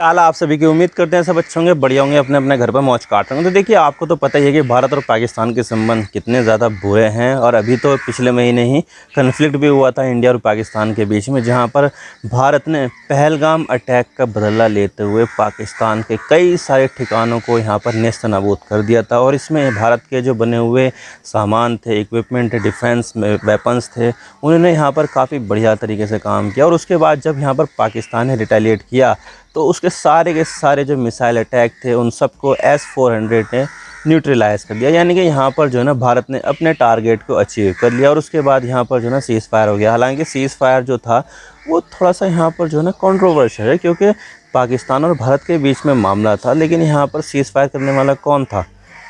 हाल आप सभी की उम्मीद करते हैं सब अच्छे होंगे, बढ़िया होंगे, अपने अपने घर पर मौज काट रहे होंगे। तो देखिए, आपको तो पता ही है कि भारत और पाकिस्तान के संबंध कितने ज़्यादा बुरे हैं। और अभी तो पिछले महीने ही कन्फ्लिक्ट भी हुआ था इंडिया और पाकिस्तान के बीच में, जहां पर भारत ने पहलगाम अटैक का बदला लेते हुए पाकिस्तान के कई सारे ठिकानों को यहां पर नेस्त नाबूद कर दिया था। और इसमें भारत के जो बने हुए सामान थे, इक्विपमेंट, डिफेंस वेपन्स थे, उन्होंने यहाँ पर काफ़ी बढ़िया तरीके से काम किया। और उसके बाद जब यहाँ पर पाकिस्तान ने रिटेलिएट किया तो उसके सारे के सारे जो मिसाइल अटैक थे उन सबको S-400 ने न्यूट्रलाइज़ कर दिया। यानी कि यहाँ पर जो है ना भारत ने अपने टारगेट को अचीव कर लिया। और उसके बाद यहाँ पर जो है ना सीज़ फायर हो गया। हालांकि सीज़ फायर जो था वो थोड़ा सा यहाँ पर जो है ना कंट्रोवर्शियल है, क्योंकि पाकिस्तान और भारत के बीच में मामला था। लेकिन यहाँ पर सीज़ फायर करने वाला कौन था?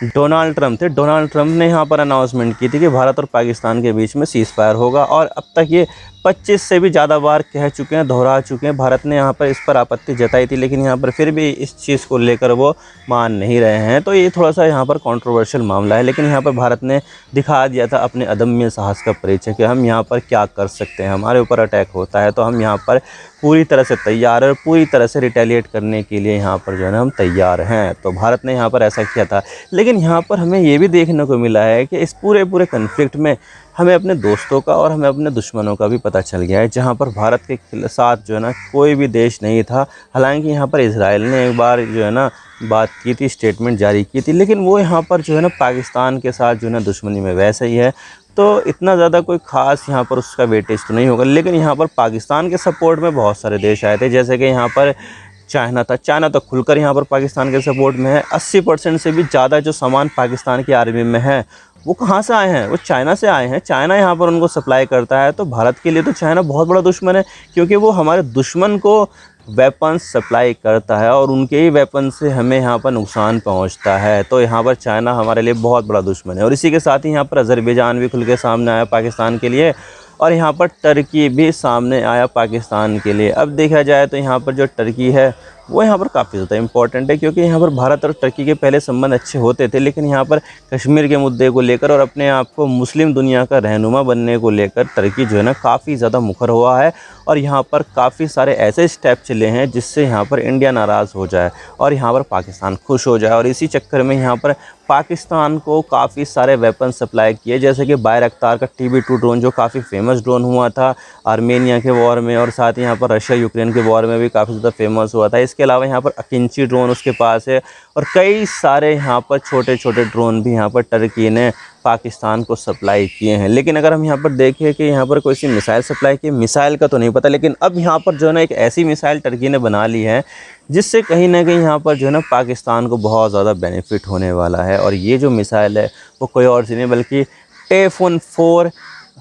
डोनाल्ड ट्रंप थे। डोनाल्ड ट्रंप ने यहाँ पर अनाउंसमेंट की थी कि भारत और पाकिस्तान के बीच में सीज़ फायर होगा। और अब तक ये 25 से भी ज़्यादा बार कह चुके हैं, दोहरा चुके हैं। भारत ने यहाँ पर इस पर आपत्ति जताई थी, लेकिन यहाँ पर फिर भी इस चीज़ को लेकर वो मान नहीं रहे हैं। तो ये थोड़ा सा यहाँ पर कंट्रोवर्शियल मामला है। लेकिन यहाँ पर भारत ने दिखा दिया था अपने अदम्य साहस का परिचय कि हम यहाँ पर क्या कर सकते हैं। हमारे ऊपर अटैक होता है तो हम यहाँ पर पूरी तरह से तैयार है और पूरी तरह से रिटेलिएट करने के लिए यहाँ पर जो है ना हम तैयार हैं। तो भारत ने यहाँ पर ऐसा किया था। लेकिन यहाँ पर हमें ये भी देखने को मिला है कि इस पूरे कन्फ्लिक्ट में हमें अपने दोस्तों का और हमें अपने दुश्मनों का भी पता चल गया है। जहाँ पर भारत के साथ जो है ना कोई भी देश नहीं था। हालांकि यहाँ पर इजराइल ने एक बार जो है ना बात की थी, स्टेटमेंट जारी की थी, लेकिन वो यहाँ पर जो है ना पाकिस्तान के साथ जो है ना दुश्मनी में वैसे ही है। तो इतना ज़्यादा कोई ख़ास यहाँ पर उसका वेटेज तो नहीं होगा। लेकिन यहाँ पर पाकिस्तान के सपोर्ट में बहुत सारे देश आए थे, जैसे कि यहाँ पर चाइना था। चाइना तो खुलकर यहाँ पर पाकिस्तान के सपोर्ट में है। 80% से भी ज़्यादा जो सामान पाकिस्तान की आर्मी में है वो कहाँ से आए हैं? वो चाइना से आए हैं। चाइना यहाँ पर उनको सप्लाई करता है। तो भारत के लिए तो चाइना बहुत बड़ा दुश्मन है, क्योंकि वो हमारे दुश्मन को वेपन्स सप्लाई करता है और उनके ही वेपन से हमें यहाँ पर नुकसान पहुँचता है। तो यहाँ पर चाइना हमारे लिए बहुत बड़ा दुश्मन है। और इसी के साथ ही यहाँ पर अज़रबैजान भी खुल के सामने आया पाकिस्तान के लिए, और यहाँ पर टर्की भी सामने आया पाकिस्तान के लिए। अब देखा जाए तो यहाँ पर जो टर्की है वो यहाँ पर काफ़ी ज़्यादा इम्पॉर्टेंट है, क्योंकि यहाँ पर भारत और टर्की के पहले संबंध अच्छे होते थे। लेकिन यहाँ पर कश्मीर के मुद्दे को लेकर और अपने आप को मुस्लिम दुनिया का रहनुमा बनने को लेकर टर्की जो है ना काफ़ी ज़्यादा मुखर हुआ है। और यहाँ पर काफ़ी सारे ऐसे स्टेप चले हैं जिससे यहाँ पर इंडिया नाराज़ हो जाए और यहाँ पर पाकिस्तान खुश हो जाए। और इसी चक्कर में यहाँ पर पाकिस्तान को काफ़ी सारे वेपन सप्लाई किए, जैसे कि बायरक्तार का TB2 ड्रोन जो काफ़ी फेमस ड्रोन हुआ था आर्मेनिया के वॉर में, और साथ ही यहाँ पर रशिया यूक्रेन के वॉर में भी काफ़ी ज़्यादा फेमस हुआ था। इसके अलावा यहाँ पर अकिंची ड्रोन उसके पास है, और कई सारे यहाँ पर छोटे छोटे ड्रोन भी यहाँ पर टर्की ने पाकिस्तान को सप्लाई किए हैं। लेकिन अगर हम यहाँ पर देखें कि यहाँ पर कोई सी मिसाइल सप्लाई की, मिसाइल का तो नहीं पता, लेकिन अब यहाँ पर जो है ना एक ऐसी मिसाइल टर्की ने बना ली है जिससे कहीं ना कहीं यहाँ पर जो है ना पाकिस्तान को बहुत ज़्यादा बेनिफिट होने वाला है। और ये जो मिसाइल है वो कोई और सी नहीं बल्कि टाइफून 4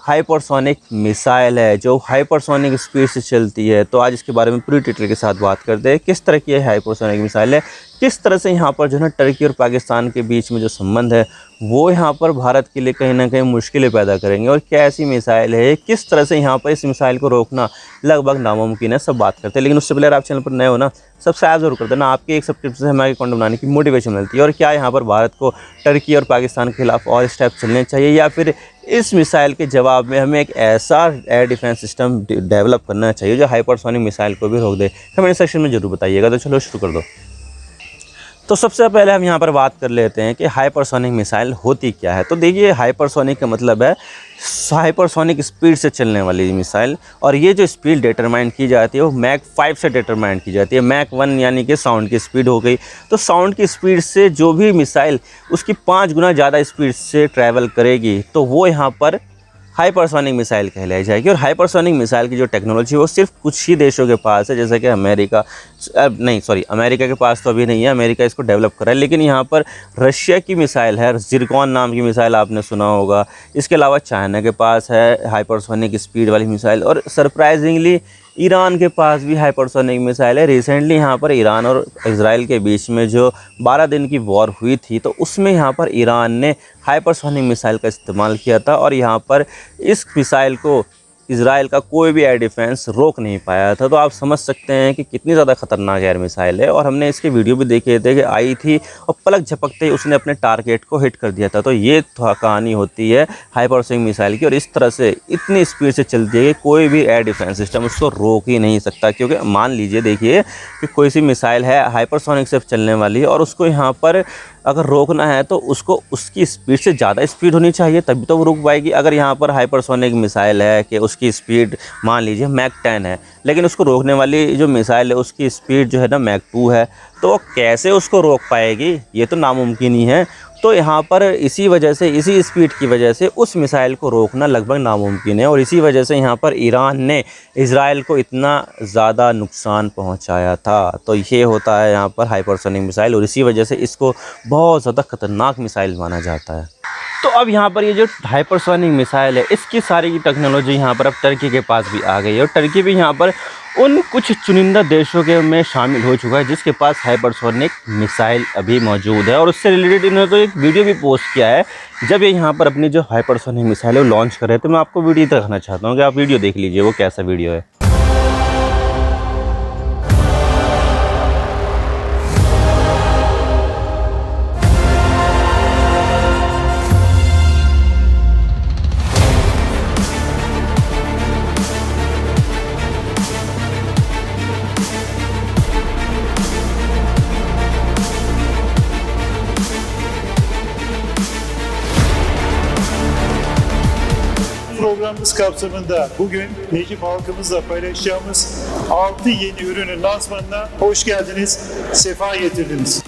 हाइपरसोनिक मिसाइल है, जो हाइपरसोनिक स्पीड से चलती है। तो आज इसके बारे में पूरी डिटेल के साथ बात करते हैं, किस तरह की ये हाइपरसोनिक मिसाइल है, किस तरह से यहाँ पर जो है ना टर्की और पाकिस्तान के बीच में जो संबंध है वो यहाँ पर भारत के लिए कहीं ना कहीं मुश्किलें पैदा करेंगे, और क्या ऐसी मिसाइल है, किस तरह से यहाँ पर इस मिसाइल को रोकना लगभग नामुमकिन है, सब बात करते हैं। लेकिन उससे पहले अगर आप चैनल पर नए हो ना, सब्सक्राइब जरूर कर देना। आपके एक सब्सक्रिप्शन से हमारे कंटेंट बनाने की मोटिवेशन मिलती है। और क्या यहाँ पर भारत को टर्की और पाकिस्तान के खिलाफ और स्टेप चलने चाहिए, या फिर इस मिसाइल के जवाब में हमें एक ऐसा एयर डिफेंस सिस्टम डेवलप करना चाहिए जो हाइपरसोनिक मिसाइल को भी रोक दे? कमेंट सेक्शन में जरूर बताइएगा। तो चलो शुरू कर दो। तो सबसे पहले हम यहाँ पर बात कर लेते हैं कि हाइपरसोनिक मिसाइल होती क्या है। तो देखिए, हाइपरसोनिक का मतलब है हाइपरसोनिक स्पीड से चलने वाली मिसाइल। और ये जो स्पीड डिटरमाइन की जाती है वो मैक 5 से डिटरमाइन की जाती है। मैक 1 यानी कि साउंड की स्पीड हो गई। तो साउंड की स्पीड से जो भी मिसाइल उसकी 5 गुना ज़्यादा स्पीड से ट्रैवल करेगी तो वो यहाँ पर हाइपरसोनिक मिसाइल कहलाई जाएगी। और हाइपरसोनिक मिसाइल की जो टेक्नोलॉजी है वो सिर्फ कुछ ही देशों के पास है, जैसे कि अमेरिका के पास तो अभी नहीं है, अमेरिका इसको डेवलप कर रहा है। लेकिन यहाँ पर रशिया की मिसाइल है, जिरकॉन नाम की मिसाइल आपने सुना होगा। इसके अलावा चाइना के पास है हाइपरसोनिक स्पीड वाली मिसाइल, और सरप्राइजिंगली ईरान के पास भी हाइपरसोनिक मिसाइल है। रिसेंटली यहाँ पर ईरान और इजराइल के बीच में जो 12 दिन की वॉर हुई थी, तो उसमें यहाँ पर ईरान ने हाइपरसोनिक मिसाइल का इस्तेमाल किया था। और यहाँ पर इस मिसाइल को इजराइल का कोई भी एयर डिफेंस रोक नहीं पाया था। तो आप समझ सकते हैं कि कितनी ज़्यादा खतरनाक एयर मिसाइल है। और हमने इसके वीडियो भी देखे थे कि आई थी और पलक झपकते ही उसने अपने टारगेट को हिट कर दिया था। तो ये कहानी होती है हाइपरसोनिक मिसाइल की, और इस तरह से इतनी स्पीड से चलती है कि कोई भी एयर डिफेंस सिस्टम उसको रोक ही नहीं सकता। क्योंकि मान लीजिए, देखिए कि कोई सी मिसाइल है हाइपरसोनिक से चलने वाली, और उसको यहाँ पर अगर रोकना है तो उसको उसकी स्पीड से ज़्यादा स्पीड होनी चाहिए, तभी तो वो रुक पाएगी। अगर यहाँ पर हाइपरसोनिक मिसाइल है कि उसकी स्पीड मान लीजिए मैक 10 है, लेकिन उसको रोकने वाली जो मिसाइल है उसकी स्पीड जो है ना मैक 2 है, तो वो कैसे उसको रोक पाएगी? ये तो नामुमकिन ही है। तो यहाँ पर इसी वजह से, इसी स्पीड की वजह से उस मिसाइल को रोकना लगभग नामुमकिन है। और इसी वजह से यहाँ पर ईरान ने इजराइल को इतना ज़्यादा नुकसान पहुँचाया था। तो ये होता है यहाँ पर हाइपरसोनिक मिसाइल, और इसी वजह से इसको बहुत ज़्यादा ख़तरनाक मिसाइल माना जाता है। तो अब यहाँ पर ये जो हाइपरसोनिक मिसाइल है, इसकी सारी की टेक्नोलॉजी यहाँ पर अब टर्की के पास भी आ गई है। और टर्की भी यहाँ पर उन कुछ चुनिंदा देशों के में शामिल हो चुका है जिसके पास हाइपरसोनिक मिसाइल अभी मौजूद है। और उससे रिलेटेड इन्होंने तो एक वीडियो भी पोस्ट किया है जब ये यहाँ पर अपनी जो हाइपरसोनिक मिसाइल है वो लॉन्च कर रहे हैं। तो मैं आपको वीडियो दिखाना चाहता हूँ कि आप वीडियो देख लीजिए वो कैसा वीडियो है। Programımız kapsamında bugün Necip halkımızla paylaşacağımız 6 yeni ürünün lansmanına hoş geldiniz, sefa getirdiniz.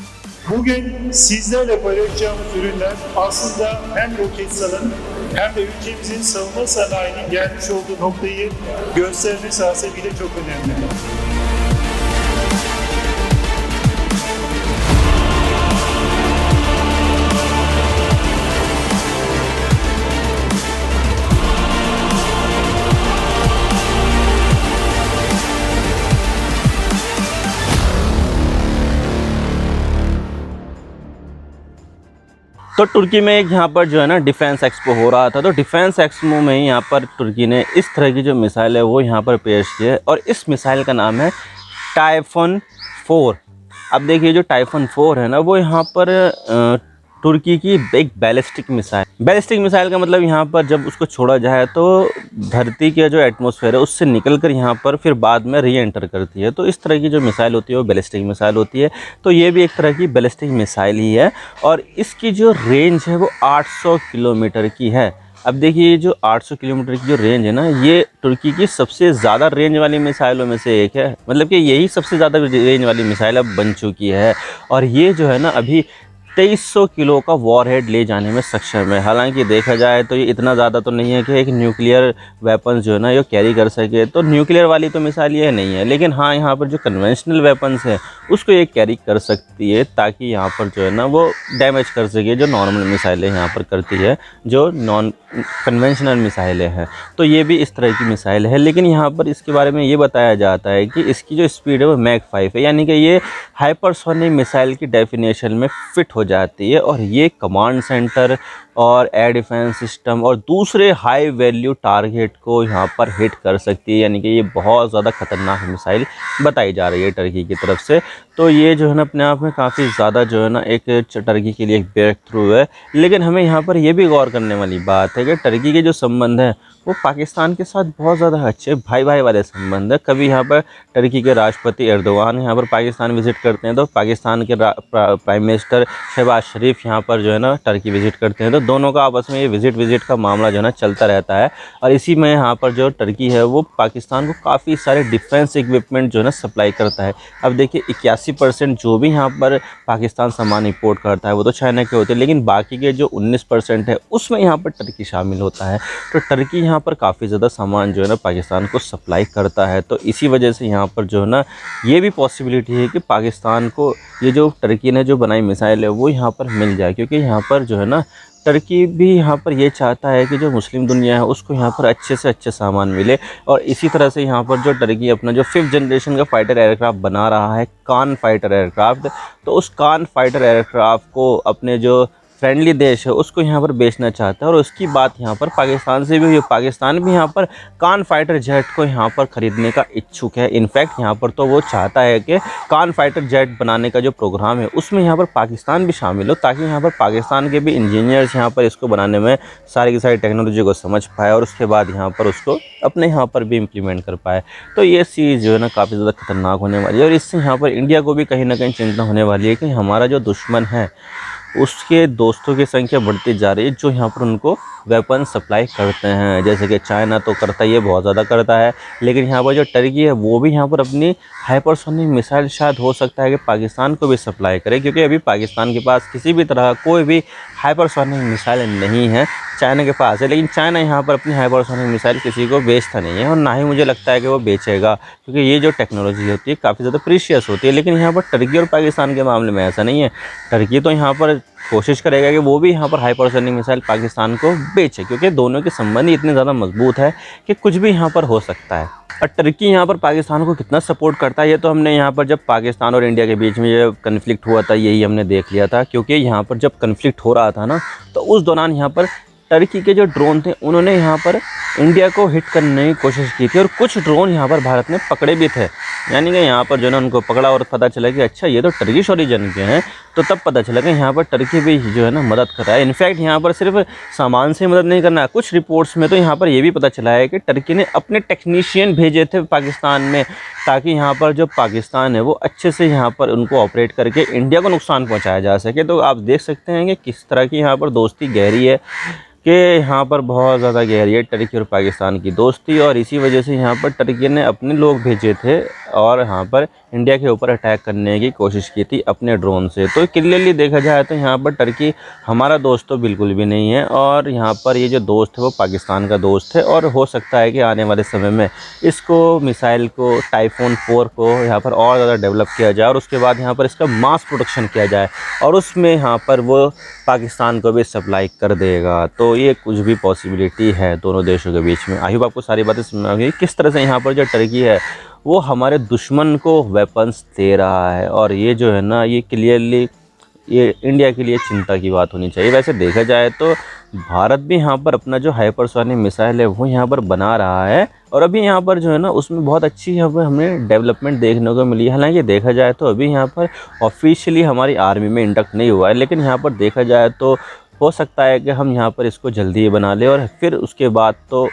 Bugün sizlerle paylaşacağımız ürünler aslında hem Roketsan'ın hem de ülkemizin savunma sanayinin gelmiş olduğu noktayı göstermesi hasebiyle çok önemli. तो तुर्की में एक यहाँ पर जो है ना defence expo हो रहा था। तो डिफेंस एक्सपो में यहाँ पर तुर्की ने इस तरह की जो मिसाइल है वो यहाँ पर पेश की है, और इस मिसाइल का नाम है टाइफन 4। अब देखिए जो टाइफन 4 है ना वो यहाँ पर तुर्की की एक बैलिस्टिक मिसाइल का मतलब यहाँ पर जब उसको छोड़ा जाए तो धरती के जो एटमॉस्फेयर है उससे निकलकर यहाँ पर फिर बाद में री एंटर करती है। तो इस तरह की जो मिसाइल होती है वो बैलिस्टिक मिसाइल होती है। तो ये भी एक तरह की बैलिस्टिक मिसाइल ही है, और इसकी जो रेंज है वो 800 किलोमीटर की है। अब देखिए जो 800 किलोमीटर की जो रेंज है ना, ये तुर्की की सबसे ज़्यादा रेंज वाली मिसाइलों में से एक है। मतलब कि यही सबसे ज़्यादा रेंज वाली मिसाइल अब बन चुकी है, और ये जो है ना अभी 2300 किलो का वॉरहेड ले जाने में सक्षम है। हालांकि देखा जाए तो ये इतना ज़्यादा तो नहीं है कि एक न्यूक्लियर वेपन्स जो है ना ये कैरी कर सके। तो न्यूक्लियर वाली तो मिसाइल ये नहीं है, लेकिन हाँ यहाँ पर जो कन्वेंशनल वेपन्स है उसको ये कैरी कर सकती है, ताकि यहाँ पर जो है ना वो डैमेज कर सके जो नॉर्मल मिसाइलें यहाँ पर करती है, जो नॉन कन्वेंशनल मिसाइलें हैं। तो ये भी इस तरह की मिसाइल है। लेकिन यहाँ पर इसके बारे में ये बताया जाता है कि इसकी जो स्पीड है वो मैक 5 है, यानी कि ये हाइपरसोनिक मिसाइल की डेफिनेशन में फिट हो जाती है, और ये कमांड सेंटर और एयर डिफेंस सिस्टम और दूसरे हाई वैल्यू टारगेट को यहाँ पर हिट कर सकती है। यानी कि ये बहुत ज़्यादा ख़तरनाक मिसाइल बताई जा रही है टर्की की तरफ से। तो ये जो है ना अपने आप में काफ़ी ज़्यादा जो है ना एक टर्की के लिए एक ब्रेक थ्रू है। लेकिन हमें यहाँ पर ये भी गौर करने वाली बात है कि टर्की के जो संबंध हैं वो पाकिस्तान के साथ बहुत ज़्यादा अच्छे भाई भाई वाले संबंध है। कभी यहाँ पर टर्की के राष्ट्रपति एर्दोगान यहाँ पर पाकिस्तान विज़िट करते हैं, तो पाकिस्तान के प्राइम मिनिस्टर शहबाज शरीफ यहाँ पर जो है ना टर्की विज़िट करते हैं। तो दोनों का आपस में ये विज़िट का मामला जो है ना चलता रहता है। और इसी में यहाँ पर जो टर्की है वो पाकिस्तान को काफ़ी सारे डिफेंस इक्विपमेंट जो है ना सप्लाई करता है। अब देखिए 81% जो भी यहाँ पर पाकिस्तान सामान इंपोर्ट करता है वो तो चाइना के होते हैं, लेकिन बाकी के जो 19% है उसमें यहाँ पर टर्की शामिल होता है। तो टर्की यहाँ पर काफ़ी ज़्यादा सामान जो है ना पाकिस्तान को सप्लाई करता है। तो इसी वजह से यहाँ पर जो है ना ये भी पॉसिबिलिटी है कि पाकिस्तान को ये जो टर्की ने जो बनाई मिसाइल है वो यहाँ पर मिल जाए, क्योंकि यहाँ पर जो है ना टर्की भी यहाँ पर ये चाहता है कि जो मुस्लिम दुनिया है उसको यहाँ पर अच्छे से अच्छे सामान मिले। और इसी तरह से यहाँ पर जो टर्की अपना जो 5th जनरेशन का फाइटर एयरक्राफ्ट बना रहा है, कान फाइटर एयरक्राफ्ट, तो उस कान फाइटर एयरक्राफ्ट को अपने जो फ्रेंडली देश है उसको यहाँ पर बेचना चाहता है। और उसकी बात यहाँ पर पाकिस्तान से भी हुई। पाकिस्तान भी यहाँ पर कान फाइटर जेट को यहाँ पर ख़रीदने का इच्छुक है। इनफैक्ट यहाँ पर तो वो चाहता है कि कान फाइटर जेट बनाने का जो प्रोग्राम है उसमें यहाँ पर पाकिस्तान भी शामिल हो, ताकि यहाँ पर पाकिस्तान के भी इंजीनियर्स यहाँ पर इसको बनाने में सारी की सारी टेक्नोलॉजी को समझ पाए और उसके बाद यहाँ पर उसको अपने यहाँ पर भी इम्प्लीमेंट कर पाए। तो ये चीज़ जो है ना काफ़ी ज़्यादा खतरनाक होने वाली है। और इससे यहाँ पर इंडिया को भी कहीं ना कहीं चिंता होने वाली है कि हमारा जो दुश्मन है उसके दोस्तों की संख्या बढ़ती जा रही है जो यहाँ पर उनको वेपन सप्लाई करते हैं। जैसे कि चाइना तो करता ही है, बहुत ज़्यादा करता है, लेकिन यहाँ पर जो टर्की है वो भी यहाँ पर अपनी हाइपरसोनिक मिसाइल शायद हो सकता है कि पाकिस्तान को भी सप्लाई करे, क्योंकि अभी पाकिस्तान के पास किसी भी तरह कोई भी हाइपरसोनिक मिसाइल नहीं है। चाइना के पास है, लेकिन चाइना यहाँ पर अपनी हाइपरसोनिक मिसाइल किसी को बेचता नहीं है और ना ही मुझे लगता है कि वो बेचेगा, क्योंकि ये जो टेक्नोलॉजी होती है काफ़ी ज़्यादा प्रीशियस होती है। लेकिन यहाँ पर टर्की और पाकिस्तान के मामले में ऐसा नहीं है। टर्की तो यहाँ पर कोशिश करेगा कि वो भी यहाँ पर हाइपरसोनिक मिसाइल पाकिस्तान को बेचे, क्योंकि दोनों के संबंध ही इतने ज़्यादा मजबूत है कि कुछ भी यहाँ पर हो सकता है। और टर्की यहाँ पर पाकिस्तान को कितना सपोर्ट करता है ये तो हमने यहाँ पर जब पाकिस्तान और इंडिया के बीच में ये कन्फ्लिक्ट हुआ था यही हमने देख लिया था। क्योंकि यहाँ पर जब कन्फ्लिक्ट हो रहा था ना तो उस दौरान यहाँ पर टर्की के जो ड्रोन थे उन्होंने यहाँ पर इंडिया को हिट करने की कोशिश की थी और कुछ ड्रोन यहाँ पर भारत ने पकड़े भी थे। यानी कि यहाँ पर जो है ना उनको पकड़ा और पता चला कि अच्छा ये तो टर्किश ओरिजिन के हैं, तो तब पता चला कि यहाँ पर टर्की भी जो है ना मदद कर रहा है। इनफैक्ट यहाँ पर सिर्फ सामान से मदद नहीं करना है, कुछ रिपोर्ट्स में तो यहाँ पर ये भी पता चला है कि टर्की ने अपने टेक्नीशियन भेजे थे पाकिस्तान में, ताकि यहाँ पर जो पाकिस्तान है वो अच्छे से यहाँ पर उनको ऑपरेट करके इंडिया को नुकसान पहुँचाया जा सके। तो आप देख सकते हैं कि किस तरह की यहाँ पर दोस्ती गहरी है, कि यहाँ पर बहुत ज़्यादा गहरी है टर्की और पाकिस्तान की दोस्ती। और इसी वजह से यहाँ पर टर्की ने अपने लोग भेजे थे और यहाँ पर इंडिया के ऊपर अटैक करने की कोशिश की थी अपने ड्रोन से। तो क्लियरली देखा जाए तो यहाँ पर टर्की हमारा दोस्त तो बिल्कुल भी नहीं है, और यहाँ पर ये जो दोस्त है वो पाकिस्तान का दोस्त है। और हो सकता है कि आने वाले समय में इसको मिसाइल को टाइफून 4 को यहाँ पर और ज़्यादा डेवलप किया जाए और उसके बाद यहाँ पर इसका मास प्रोडक्शन किया जाए और उसमें यहाँ पर वो पाकिस्तान को भी सप्लाई कर देगा। तो ये कुछ भी पॉसिबिलिटी है दोनों देशों के बीच में। आई होप आपको सारी बातें समझ आ गई किस तरह से यहाँ पर जो टर्की है वो हमारे दुश्मन को वेपन्स दे रहा है। और ये जो है ना ये क्लियरली ये इंडिया के लिए चिंता की बात होनी चाहिए। वैसे देखा जाए तो भारत भी यहाँ पर अपना जो हाइपरसोनिक मिसाइल है वो यहाँ पर बना रहा है और अभी यहाँ पर जो है ना उसमें बहुत अच्छी यहाँ पर हमें डेवलपमेंट देखने को मिली है। हालांकि देखा जाए तो अभी यहाँ पर ऑफिशियली हमारी आर्मी में इंडक्ट नहीं हुआ है, लेकिन यहाँ पर देखा जाए तो हो सकता है कि हम यहाँ पर इसको जल्दी ही बना लें और फिर उसके बाद तो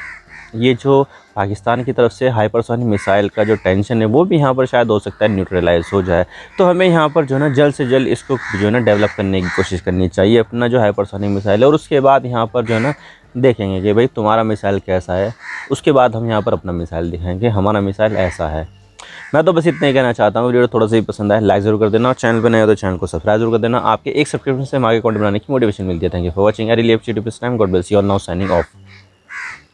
ये जो पाकिस्तान की तरफ से हाइपरसोनिक मिसाइल का जो टेंशन है वो भी यहाँ पर शायद हो सकता है न्यूट्रलाइज हो जाए। तो हमें यहाँ पर जो है ना जल्द से जल्द इसको जो है ना डेवलप करने की कोशिश करनी चाहिए अपना जो हाइपरसोनिक मिसाइल है। और उसके बाद यहाँ पर जो है ना देखेंगे कि भाई तुम्हारा मिसाइल कैसा है, उसके बाद हम यहाँ पर अपना मिसाइल दिखाएंगे हमारा मिसाइल ऐसा है। मैं तो बस इतना ही कहना चाहता हूँ। वीडियो थोड़ा सा ही पसंद आए लाइक जरूर कर देना और चैनल पर नए हो तो चैनल को सब्सक्राइब जरूर कर देना। आपके एक सब्सक्रिप्शन से हमारे कंटेंट बनाने की मोटिवेशन मिलती है। Thank you for watching. I really appreciate your time. God bless you all. Now signing off.